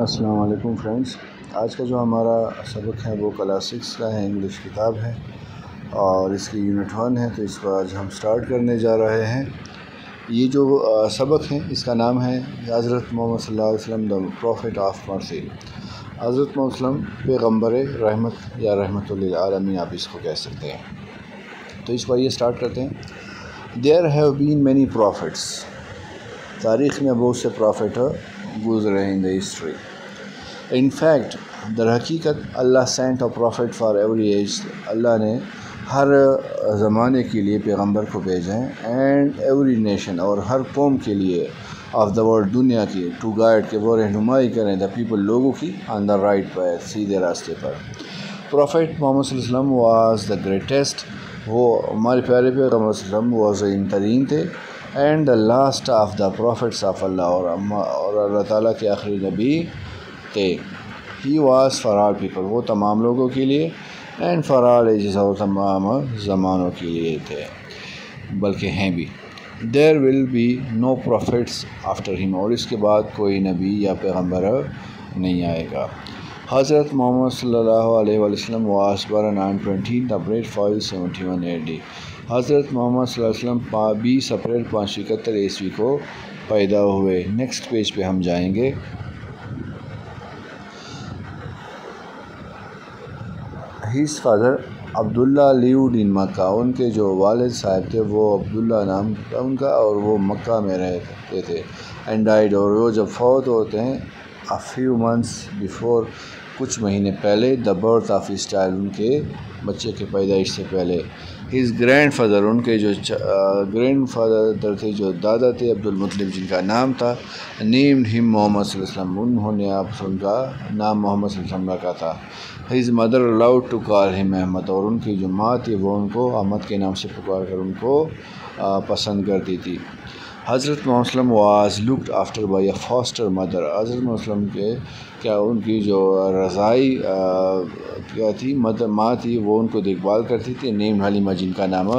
السلام علیکم فرینڈس، آج کا جو ہمارا سبق ہے وہ کلاس 6 کا ہے، انگلش کتاب ہے اور اس کی یونٹ 1 ہے، تو اس کو آج ہم سٹارٹ کرنے جا رہے ہیں۔ یہ جو سبق ہے اس کا نام ہے حضرت محمد صلی اللہ علیہ وسلم دا پروفٹ آف مرسی۔ حضرت محمد صلی اللہ علیہ وسلم پیغمبر رحمت یا رحمت للعالمین آپ اس کو کہہ سکتے ہیں۔ تو اس پر یہ سٹارٹ کرتے ہیں۔ There have been many profits, تاریخ میں بہت سے پروفٹ گزرے ہیں ان دا ہسٹری۔ ان فیکٹ، در حقیقت Allah sent a prophet for every age, Allah نے ہر زمانے کے لیے پیغمبر کو بھیجا ہے، اینڈ ایوری نیشن، اور ہر قوم کے لیے، آف دا ورلڈ، دنیا کی، ٹو گائیڈ، کہ وہ رہنمائی کریں دا پیپل، لوگوں کی، آن دا رائٹ پاتھ، سیدھے راستے پر۔ پروفٹ محمد صلی اللہ علیہ وسلم واز دا گریٹسٹ، وہ ہمارے پیارے پیغمبر صلی اللہ علیہ وسلم واز ترین تھے، and the last of the prophets of Allah, اور اللہ تعالیٰ کے آخری نبی تھے۔ He was for all people, وہ تمام لوگوں کے لیے، اینڈ فار آل ایجز، اور تمام زمانوں کے لیے تھے، بلکہ ہیں بھی۔ There will be no prophets after him, اور اس کے بعد کوئی نبی یا پیغمبر نہیں آئے گا۔ حضرت محمد صلی اللہ علیہ وسلم was born on 20 April 571 AD، حضرت محمد صلی اللہ علیہ وسلم 20 اپریل 571 عیسوی کو پیدا ہوئے۔ نیکسٹ پیج پہ ہم جائیں گے۔ Has father Abdullah lived in مکہ، ان کے جو والد صاحب تھے وہ عبداللہ نام تھا ان کا، اور وہ مکہ میں رہتے تھے۔ اینڈ ڈائیڈ، اور وہ جب فوت ہوتے ہیں، a few months before، کچھ مہینے پہلے، the birth of his child, ان کے بچے کے پیدائش سے پہلے۔ ہز گرینڈ فادر، ان کے جو گرینڈ فادر تھے، جو دادا تھے، عبد المطلب، جن کا نام تھا، نیمڈ ہم محمد صلی اللہ علیہ وسلم، انہوں نے آپ ان کا نام محمد صلی اللہ علیہ وسلم رکھا تھا۔ His mother allowed to call him Ahmad, اور ان کی جو ماں تھی وہ ان کو احمد کے نام سے پکار کر ان کو پسند کرتی تھی۔ حضرت محمد صلی اللہ علیہ وسلم was looked after by a faster mother, حضرت محمد صلی اللہ علیہ وسلم کے ان کی جو رضائی کیا تھی، ماں تھی، وہ ان کو دیکھ بھال کرتی تھی، نیم حلیمہ، جن کا نام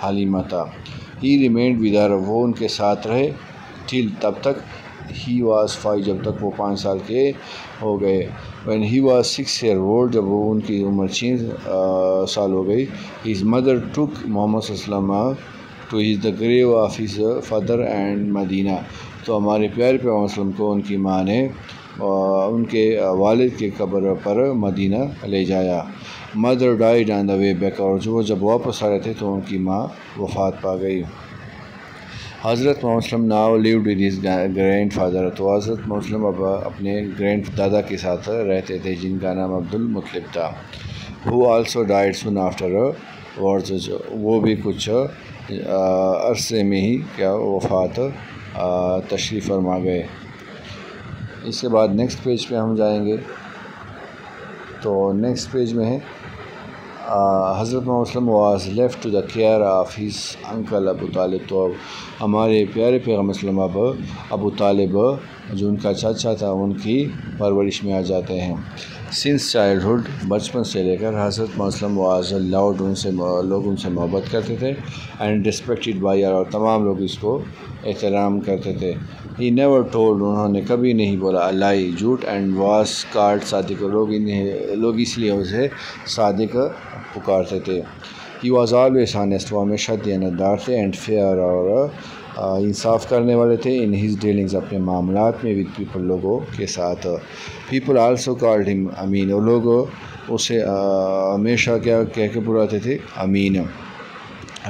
حلیمہ تھا۔ ہی ریمینڈ ود ہر، وہ ان کے ساتھ رہے، ٹل، تب تک، ہی واز 5، جب تک وہ 5 سال کے ہو گئے۔ When he was 6 years old، جب وہ ان کی عمر 6 سال ہو گئی، ہز مدر ٹک محمد صلی اللہ علیہ وسلم to his the grave of his father and Madinah, تو ہمارے پیارے پیغمبر صلی اللہ علیہ وسلم کو ان کی ماں نے ان کے والد کے قبر پر مدینہ لے جایا۔ مدر ڈائیڈ آن دا وے بیک، اور جو جب واپس آ رہے تھے تو ان کی ماں وفات پا گئی۔ حضرت محمد صلی اللہ علیہ وسلم now lived with his grand father, تو حضرت محمد صلی اللہ علیہ وسلم اپنے گرینڈ دادا کے ساتھ رہتے تھے، جن کا نام عبد المطلب تھا۔ He also died soon afterwards, وہ بھی کچھ عرصے میں ہی کیا وفات تشریف فرما گئے۔ اس کے بعد نیکسٹ پیج پہ ہم جائیں گے، تو نیکسٹ پیج میں ہے حضرت محمد صلی اللہ علیہ وسلم was left to the care of his uncle Abu Talib, تو اب ہمارے پیارے پیغمبر صلی اللہ علیہ وسلم ابو طالب، جو ان کا چاچا تھا، ان کی پرورش میں آ جاتے ہیں۔ سنس چائلڈہڈ، بچپن سے لے کر، حضرت محمد صلی اللہ علیہ وسلم واز لاؤڈ، ان سے لوگ ان سے محبت کرتے تھے، اینڈ ریسپیکٹڈ بائی، اور تمام لوگ اس کو احترام کرتے تھے۔ ہی نیور ٹولڈ، انہوں نے کبھی نہیں بولا الائی، جھوٹ، اینڈ واز کالڈ صادق، لوگ اس لیے اسے صادق پکارتے تھے۔ ہی واز آلویز آنیسٹ، وہ ہمیشہ دیانتدار تھے، اینڈ فیئر، اور انصاف کرنے والے تھے، ان ہز ڈیلنگز، اپنے معاملات میں، ود پیپل، لوگوں کے ساتھ۔ پیپل آلسو کالڈ ہم امین، اور لوگ اسے ہمیشہ کیا کہہ کے بلاتے تھے، امین۔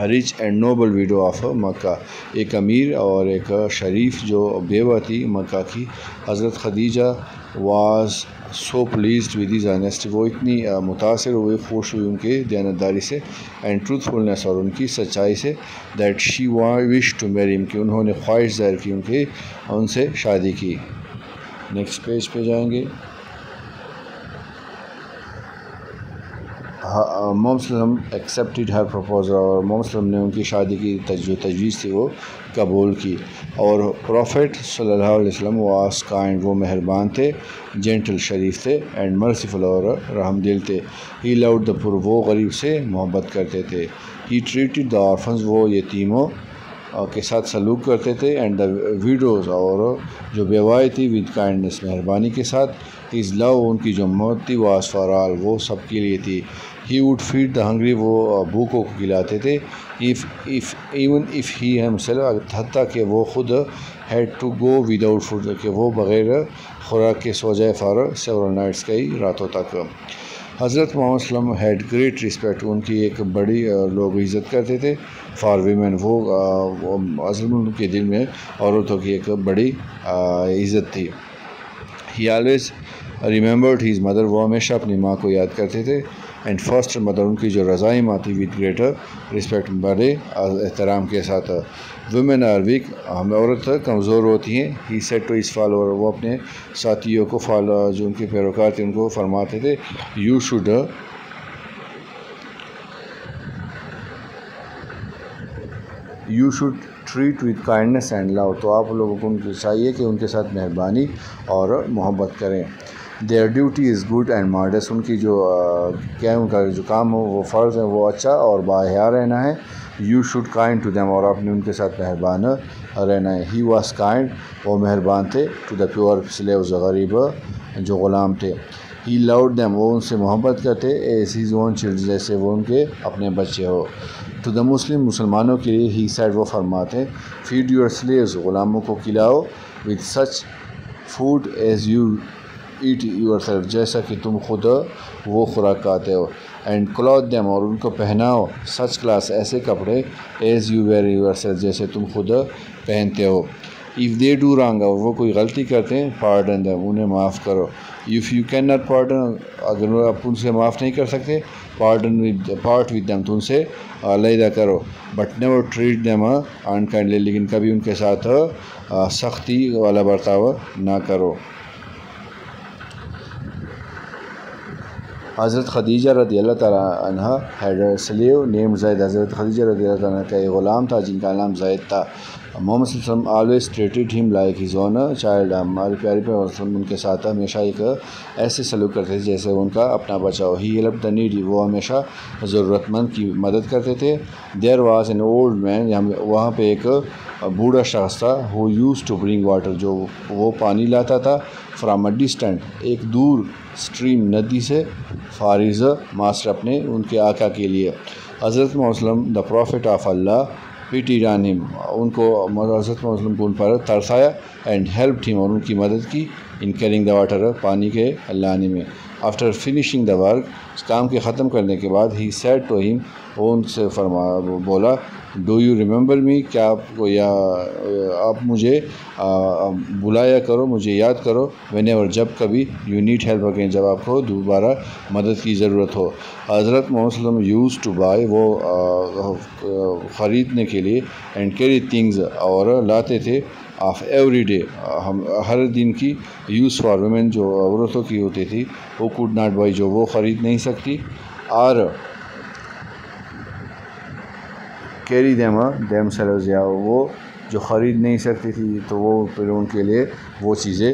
رچ اینڈ نوبل ویڈو آف مکہ، ایک امیر اور ایک شریف جو بیوہ تھی مکہ کی، حضرت Khadija was so pleased with his honesty, وہ اتنی متاثر ہوئے، خوش ہوئی ان کے دیانتداری سے، اینڈ ٹروتھ فلنس، اور ان کی سچائی سے، that she wish to marry ہم، کہ انہوں نے خواہش ظاہر کی ان سے شادی کی۔ نیکسٹ پیج پہ جائیں گے۔ محمد صلی اللہ علیہ وسلم ایکسیپٹڈ ہر پروپوزل، اور محمد صلی اللہ علیہ وسلم نے ان کی شادی کی جو تجویز تھی وہ قبول کی۔ اور پروفٹ صلی اللہ علیہ وسلم واز کائنڈ، وہ مہربان تھے، جینٹل، شریف تھے، اینڈ مرسیفل، اور رحم دل تھے۔ ہی لاؤڈ دا پور، وہ غریب سے محبت کرتے تھے۔ ہی ٹریٹڈ دا آرفنز، وہ یتیموں کے ساتھ سلوک کرتے تھے. اینڈ دا ویڈوز اور جو بیوائیں تھی ود کائنڈنس مہربانی کے ساتھ. ہز لو ان کی جو محبت تھی واز فار آل وہ سب کے لیے تھی. He would feed the hungry وہ بھوکوں کو کھلاتے تھے. ایون اف ہی ہمسیلف حتیٰ کہ وہ خود head to go without food کہ وہ بغیر خوراک کے سو جائے فار سیورل نائٹس کئی راتوں تک. حضرت محمد صلی اللہ علیہ وسلم ہیڈ گریٹ رسپیکٹ ان کی ایک بڑی لوگ عزت کرتے تھے. فار ویمن وہ حضرت کے دل میں عورتوں کی ایک بڑی عزت تھی. He always remembered his mother وہ ہمیشہ اپنی ماں کو یاد کرتے تھے. اینڈ فرسٹ مدر ان کی جو رضائی ماں تھی ود گریٹر رسپیکٹ بڑے احترام کے ساتھ. ویمن آر ویک عورت کمزور ہوتی ہیں. He said to his follower وہ اپنے ساتھیوں کو جو ان کے پیروکار تھے ان کو فرماتے تھے you should treat with kindness and love. تو آپ لوگوں کو ان کو چاہیے کہ ان کے ساتھ مہربانی اور محبت کریں. Their duty is good and mods ان کی جو ان کا جو کام ہو وہ فرض ہے وہ اچھا اور باحیا رہنا ہے. You should kind to them اور آپ نے ان کے ساتھ مہربان رہنا ہے. ہی واز کائنڈ وہ مہربان تھے ٹو دا پیور سلیوز غریب جو غلام تھے. ہی لوڈ دیم وہ ان سے محبت کرتے ایز ہیز اون چلڈرن جیسے وہ ان کے اپنے بچے ہو. ٹو دا مسلمانوں کے لیے ہی سیڈ وہ فرماتے فیڈ یور سلیوز غلاموں کو کھلاؤ with such food as you eat yourself جیسا کہ تم خود وہ خوراک کھاتے ہو. اینڈ کلوتھ دیم اور ان کو پہناؤ سچ کلاس ایسے کپڑے as you where your self جیسے تم خود پہنتے ہو. اف دے ڈو رانگ اور وہ کوئی غلطی کرتے ہیں پارڈن دیم انہیں معاف کرو. If you can not pardon اگر آپ ان سے معاف نہیں کر سکتے پارٹ ود دیم تو ان سے علیحدہ کرو. بٹ نیور ٹریٹ دیم انکائنڈلی لیکن کبھی ان کے ساتھ سختی والا برتاؤ نہ کرو. حضرت خدیجہ رضی اللہ تعالیٰ عنہ ہیڈ سلیو نیم زید. حضرت خدیجہ رضی اللہ تعالیٰ عنہ کا ایک غلام تھا جن کا نام زید تھا. محمد صلی اللہ علیہ وسلم آلویز ٹریٹڈ ہم لائک ہز اون چائلڈ. ہمارے پیارے پیغمبر صلی اللہ علیہ وسلم ان کے ساتھ ہمیشہ ایک ایسے سلوک کرتے تھے جیسے ان کا اپنا بچہ ہو. ہی ہیلپ دا نیڈی وہ ہمیشہ ضرورت مند کی مدد کرتے تھے. There was an old man وہاں پہ ایک بوڑھا شخص تھا. ہو یوز ٹو برنگ واٹر جو وہ پانی لاتا تھا فرام اے ڈسٹینٹ ایک دور اسٹریم ندی سے فارز ماسٹر اپنے ان کے آقا کے لیے. حضرت محمد صلی اللہ علیہ وسلم دا پروفٹ آف اللہ پیٹی رانم ان کو حضرت محمد صلی اللہ علیہ وسلم کو ان پر ترسایا. اینڈ ہیلپ ٹیم اور ان کی مدد کی ان کیرنگ دا واٹر پانی کے لانے میں. آفٹر فنیشنگ دا ورک اس کام کے ختم کرنے کے بعد ہی سیڈ ٹو ہم وہ ان سے بولا ڈو یو ریممبر می کیا آپ مجھے بلایا کرو مجھے یاد کرو وین ایور جب کبھی یو نیڈ ہیلپ اگین جب آپ کو دوبارہ مدد کی ضرورت ہو. حضرت محمد صلی اللہ علیہ وسلم یوز ٹو بائی وہ خریدنے کے لیے اینڈ کیری تھنگز اور لاتے تھے آف ایوری ڈے ہر دن کی یوز فار ویمن جو عورتوں کی ہوتی تھی وہ کوڈ ناٹ بائی جو وہ خرید نہیں سکتی. اور کیری دیم سیلوز یا وہ جو خرید نہیں سکتی تھی تو وہ پھر ان کے لیے وہ چیزیں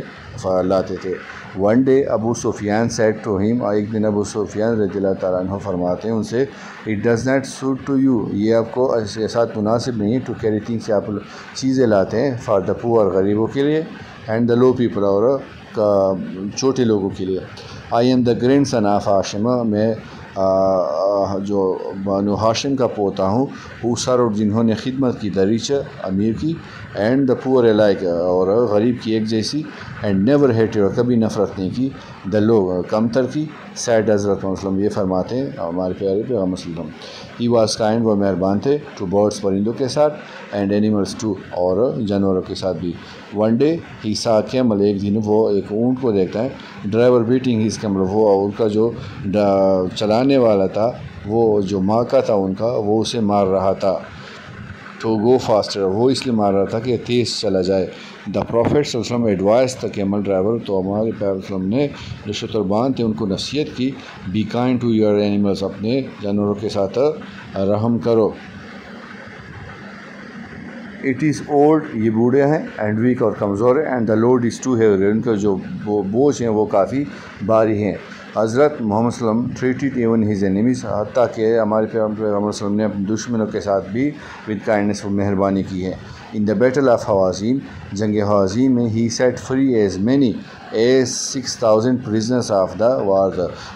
لاتے تھے. One day Abu Sufyan said to him ایک دن ابو سفیان رضی اللہ تعالیٰ عنہ فرماتے ہیں ان سے it does not suit to you یہ آپ کو ایسے ساتھ مناسب نہیں ٹو کیری تھنگس سے آپ چیزیں لاتے ہیں فار دا پور غریبوں کے لیے اینڈ دا لو پیپل اور چھوٹے لوگوں کے لیے. I am the grandson of Hashim میں جو بانو ہاشم کا پوتا ہوں وہ سر جنہوں نے خدمت کی دریچ امیر کی اینڈ دا پور الائک اور غریب کی ایک جیسی اینڈ نیور ہیٹڈ اور کبھی نفرت نہیں کی دا لو کم تر کی. سیڈ حضرت وسلم یہ فرماتے ہیں ہمارے پیارے پیغمبر صلی اللہ علیہ وسلم ہی واز کائنڈ وہ مہربان تھے ٹو برڈس پرندوں کے ساتھ اینڈ اینیملس ٹو اور جانوروں کے ساتھ بھی. ون ڈے ہی سا کیمل ایک دن وہ ایک اونٹ کو دیکھتا ہے ڈرائیور بیٹنگ ہز کیمل وہ ان کا جو چلانے والا تھا وہ جو ماکا تھا ان کا وہ اسے مار رہا تھا تو گو فاسٹر وہ اس لیے مار رہا تھا کہ تیز چلا جائے. دا پروفیٹ صلی اللہ علیہ وسلم ایڈوائز تھا کیمل ڈرائیور تو ہمارے پیغمبر صلی اللہ علیہ وسلم نے جو شتربان تھے ان کو نصیحت کی be kind to your animals اپنے جانوروں کے ساتھ رحم کرو. اٹ از اولڈ یہ بوڑھے ہیں اینڈ ویک اور کمزور ہے and the load is too heavy ان کا جو بوجھ ہیں وہ کافی بھاری ہیں. حضرت محمد صلی اللہ علیہ وسلم ٹریٹڈ ایون ہز اینیمیز، حتیٰ کہ ہمارے پیغمبر صلی اللہ علیہ وسلم نے اپنے دشمنوں کے ساتھ بھی ود کائنڈنس و مہربانی کی ہے۔ ان دا بیٹل آف حوازین، جنگ حوازین میں he set free as many as 6000 prisoners of the war,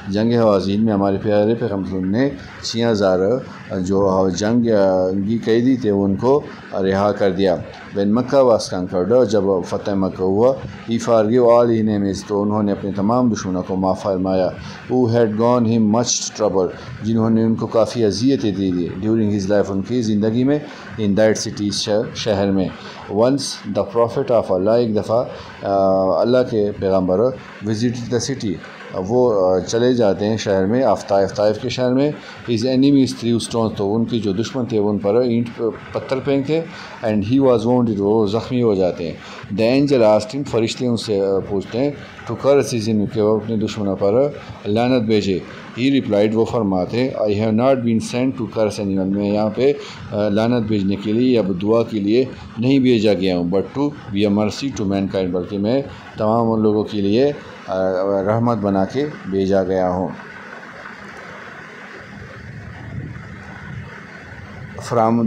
جنگ حوازین میں ہمارے پیارے پیغمبر صلی اللہ علیہ وسلم نے 6000 جو جنگی قیدی تھے ان کو رہا کر دیا۔ وین مکہ واز کنکرڈ، جب فتح مکہ ہوا، ہی فارگیو آل ہی نیمز، تو انہوں نے اپنے تمام دشمنوں کو معاف فرمایا۔ ہو ہیڈ گون ہم مچ ٹربل، جنہوں نے ان کو کافی اذیتیں دی تھی ڈیورنگ ہز لائف، ان کی زندگی میں، ان دیٹ سٹی، شہر میں۔ ونس دا پروفٹ آف اللہ، ایک دفعہ اللہ کے پیغمبر وزٹ دا سٹی، وہ چلے جاتے ہیں شہر میں، طائف کے شہر میں۔ ہز اینیمیز تھریو اسٹون، تو ان کی جو دشمن تھے وہ ان پر اینٹ پتھر پھینکتے، اینڈ ہی واز وونڈڈ، وہ زخمی ہو جاتے ہیں۔ دا اینجل آسکڈ ہم، فرشتے ان سے پوچھتے ہیں، ٹو کرس ہز انیمی، کہ وہ اپنے دشمنوں پر لعنت بھیجے۔ ہی ریپلائڈ، وہ فرماتے، I have not been sent to curse anyone, میں یہاں پہ لعنت بھیجنے کے لیے یا دعا کے لیے نہیں بھیجا گیا ہوں، بٹ ٹو بی اے مرسی ٹو مین کائنڈ، بلکہ میں تمام ان لوگوں کے لیے رحمت بنا کے بھیجا گیا ہوں۔ فرام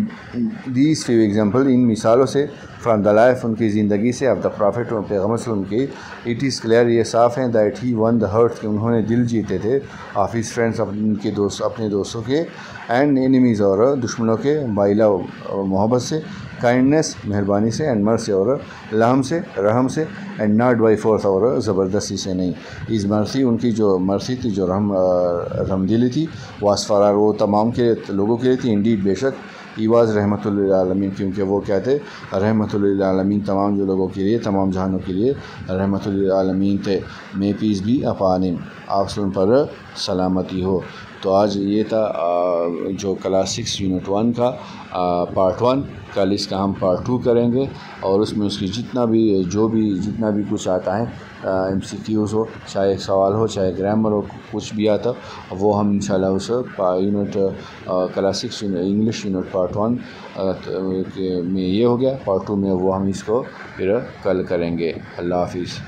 دیز فیو ایگزامپل، ان مثالوں سے، فرام دا لائف، ان کی زندگی سے، آف دا پرافٹ، پیغمبر صلی اللہ علیہ وسلم کی، اٹ از کلیئر، یہ صاف ہے، that he one the hurt, کہ انہوں نے دل جیتے تھے، آف ہز فرینڈس، اپنے دوستوں کے، اینڈ اینیمیز، اور دشمنوں کے، بائی لو، محبت سے، کائنڈنس، مہربانی سے، اینڈ مرسی، اور رحم سے، اینڈ ناٹ بائی فورس، اور زبردستی سے نہیں۔ از مرسی، ان کی جو مرسی تھی، جو رحم دلی تھی، واس فرار، وہ تمام کے لوگوں کے لیے تھی، انڈیڈ، بے شک، ای واز رحمۃ للعالمین، کیونکہ وہ کیا تھے، رحمۃ للعالمین، تمام جو لوگوں کے لیے، تمام جہانوں کے لیے رحمۃ للعالمین تھے۔ مے پیس بھی اپان ہم، آپ سے ان پر سلامتی ہو۔ تو آج یہ تھا جو کلاس 6 یونٹ 1 کا پارٹ 1، کل اس کا ہم پارٹ 2 کریں گے، اور اس میں اس کی جتنا بھی کچھ آتا ہے، MCQs ہو، چاہے ایک سوال ہو، چاہے گرامر ہو، کچھ بھی آتا، وہ ہم انشاءاللہ اس unit class 6 English unit part 1 میں یہ ہو گیا، پارٹ 2 میں وہ ہم اس کو پھر کل کریں گے۔ اللہ حافظ۔